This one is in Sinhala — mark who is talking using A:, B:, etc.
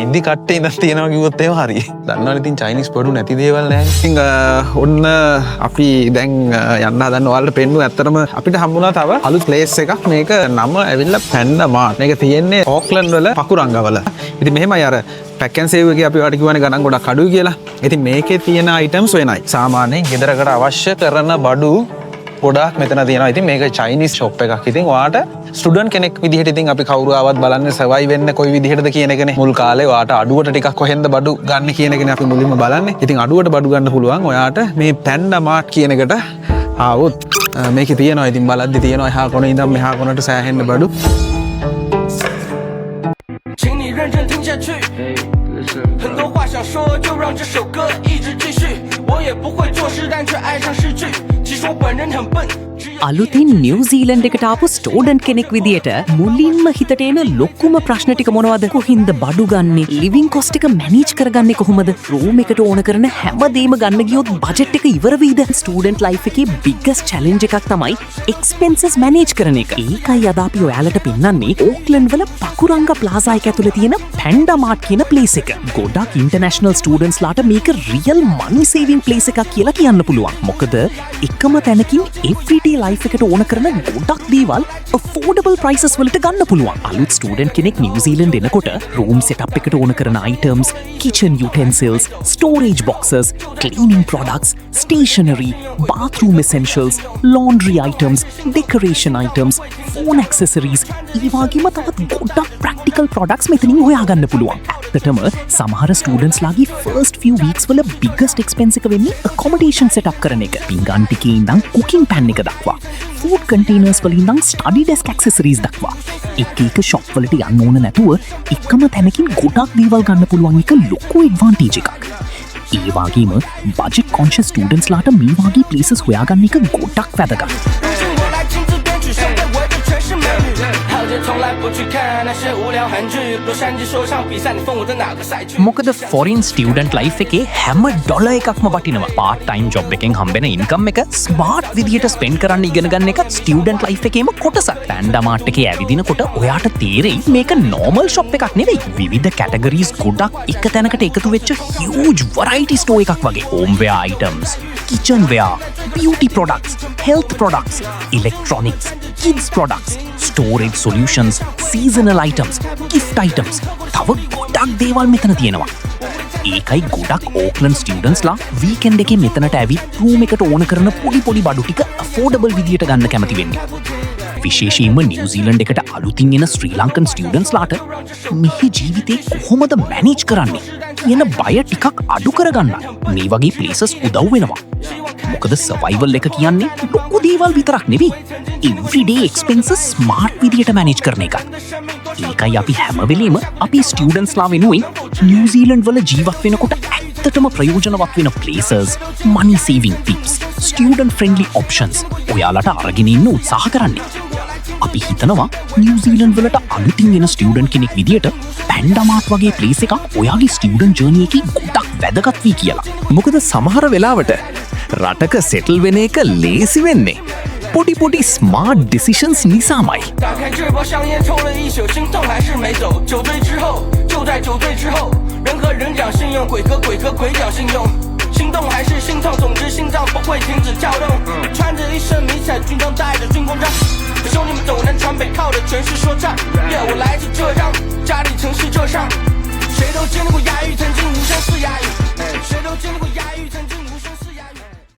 A: ඉදි කට්ටේ ඉඳන් තියෙනවා කිව්වොත් එහෙම හරි. දන්නවනේ ඉතින් චයිනීස් බඩු නැති දේවල් නැහැ. ඉතින් ඔන්න අපි දැන් යන්න හදන්න ඔයාලට පෙන්නුවා. ඇත්තටම අපිට හම්බුණා තව අලුත් ප්ලේස් එකක්. මේක නම ඇවිල්ලා පැන්ඩා මාර්ට්. මේක තියෙන්නේ ඕක්ලන්ඩ් වල පකුරංගවල. ඉතින් මෙහෙමයි අර පැක් ඇන් සේව් එකේ අපි ඔයාලට කියවනේ ගණන් ගොඩක් අඩුයි කියලා. ඉතින් මේකේ තියෙන අයිටම්ස් වෙනයි. සාමාන්‍යයෙන් ගෙදරකට අවශ්‍ය කරන බඩු ගොඩක් මෙතන තියෙනවා. ඉතින් මේක චයිනීස් ෂොප් එකක්. ඉතින් ඔයාට ස්ටුඩන්ට් කෙනෙක් විදිහට ඉතින් අපි කවුරු ආවත් බලන්නේ සර්වයිව් වෙන්න කොයි විදිහටද කියන එකනේ. මුල් කාලේ ඔයාට අඩුවට ටිකක් කොහෙන්ද බඩු ගන්න කියන එකනේ අපි මුලින්ම බලන්නේ. ඉතින් අඩුවට බඩු ගන්න පුළුවන් ඔයාට මේ පැන්ඩා මාර්ට් කියන එකට ආවොත් මේකේ තියෙනවා. ඉතින් බලද්දි තියෙනවා එහා කොනේ ඉඳන් මෙහා කොනට සෑහෙන්න බඩු.
B: අලුතින් නිව්සීලන්ඩ් එකට ආපු ස්ටුඩන්ට් කෙනෙක් විදියට මුලින්ම හිතට එන ලොකුම ප්‍රශ්න ටික මොනවද? කොහින්ද බඩු ගන්නෙ? ලිවිං කොස්ට් එක මැනේජ් කරගන්නේ කොහොමද? රූම් එකට ඕන කරන හැමදේම ගන්න ගියොත් බජට් එක ඉවර වෙයිද? ස්ටුඩන්ට් ලයිෆ් එකේ බිග්ගස්ට් චැලෙන්ජ් එකක් තමයි එක්ස්පෙන්සස් මැනේජ් කරන එක. ඒකයි අද අපි ඔයාලට පෙන්නන්නේ ඕක්ලන්ඩ් වල පකුරංග ප්ලාසා එක ඇතුලේ තියෙන පැන්ඩා මාර්ට් කියන ප්ලේස් එක. ගොඩක් ඉන්ටර්නැෂනල් ස්ටුඩන්ට්ස් ලාට මේක රියල් මනි සේවිං ප්ලේස් එකක් කියලා කියන්න පුළුවන්. මොකද එකම තැනකින් එව්රිඩේ ලයිෆ් එකට ඕන කරන ගොඩක් දේවල් affordable prices වලට ගන්න පුළුවන්. අලුත් ස්ටුඩන්ට් කෙනෙක් නිව්සීලන්ඩ් එනකොට රූම් සෙටප් එකට ඕන කරන items, kitchen utensils, storage boxes, cleaning products, stationery, bathroom essentials, laundry items, decoration items, phone accessories, ඒ වගේම තවත් ගොඩක් practical products මෙතනින් හොයාගන්න පුළුවන්. ඇත්තටම සමහර ස්ටුඩන්ට්ස් ලාගේ first few weeks වල biggest expense එක වෙන්නේ accommodation setup කරන එක. පිංගන් ටිකේ ඉඳන් cooking pan එක දක්වා, food containers වලින් ඉඳන් study desk accessories දක්වා එක shop වලට යන්න ඕන නැතුව එකම තැනකින් ගොඩක් දේවල් ගන්න පුළුවන් එක ලොකු advantage එකක්. ඒ වගේම budget conscious students ලාට මේ වගේ places හොයාගන්න එක ගොඩක් වැදගත්. මොකද ෆොරින් ස්ටියුඩන්ට් ලයිෆ් එකේ හැම ඩොලර් එකක්ම වටිනවා. පාර්ට් ටයිම් ජොබ් එකෙන් හම්බෙන ඉන්කම් එක ස්මාර්ට් විදියට ස්පෙන්ඩ් කරන්න ඉගෙන ගන්න එකත් ස්ටියුඩන්ට් ලයිෆ් එකේම කොටසක්. පැන්ඩා මාර්ට් එකේ ඇවිදිනකොට ඔයාට තේරෙයි මේක නෝමල් ෂොප් එකක් නෙවෙයි. විවිධ කැටගරීස් ගොඩක් එක තැනකට එකතු වෙච්ච හියුජ් වරයිටි ස්ටෝර් එකක් වගේ. Homeware items, kitchenware, beauty products, health products, electronics, kids products, storage solutions, seasonal items, gift items. තව ගොඩක් දේවල් මෙතන තියෙනවා. ඒකයි ගොඩක් ඕක්ලන්ඩ් ස්ටුඩන්ට්ස් ලා වීකෙන්ඩ් එකේ මෙතනට ඇවිත් රූම් එකට ඕන කරන පොඩි බඩු ටික affordable විදියට ගන්න කැමති වෙන්නේ. විශේෂයෙන්ම නිව්සීලන්ඩ් එකට අලුතින් එන ශ්‍රී ලංකන් ස්ටුඩන්ට්ස් ලාට මෙහි ජීවිතේ කොහොමද මැනේජ් කරන්නේ කියන බය ටිකක් අඩු කරගන්න මේ වගේ ප්ලේසස් උදව් වෙනවා. මොකද සර්වයිවල් එක කියන්නේ ලොකු දේවල් විතරක් නෙවෙයි. everyday expenses smart විදියට මැනේජ් කරන එක. ඒකයි අපි හැම වෙලේම අපි ස්ටුඩන්ට්ස් ලා වෙනුවෙන් නිව්සීලන්ඩ් වල ජීවත් වෙනකොට ඇත්තටම ප්‍රයෝජනවත් වෙන places, money saving tips, student friendly options ඔයාලට අරගෙන ඉන්න උත්සාහ කරන්නේ. අපි හිතනවා නිව්සීලන්ඩ් වලට අලුතින් එන ස්ටුඩන්ට් කෙනෙක් විදියට පැන්ඩා මාර්ට් වගේ ප්ලේස් එකක් ඔයාගේ ස්ටුඩන්ට් ජර්නි එකේ ගොඩක් වැදගත් වෙයි කියලා.
C: මොකද සමහර වෙලාවට රටක සෙටල් වෙන එක ලේසි වෙන්නේ පොඩි ස්මාර්ට් ඩිසිෂන්ස් නිසාමයි.
D: 打开直播香烟，抽了一宿，心痛还是没走。酒醉之后，就在酒醉之后，人和人讲信用，鬼和鬼讲信用。心动还是心痛，总之心脏不会停止跳动。穿着一身迷彩军装，带着军功章，兄弟们走南闯北，靠的全是说唱。我来自浙江，家里城市浙上，谁都经历过牙语，曾经无声四哑语。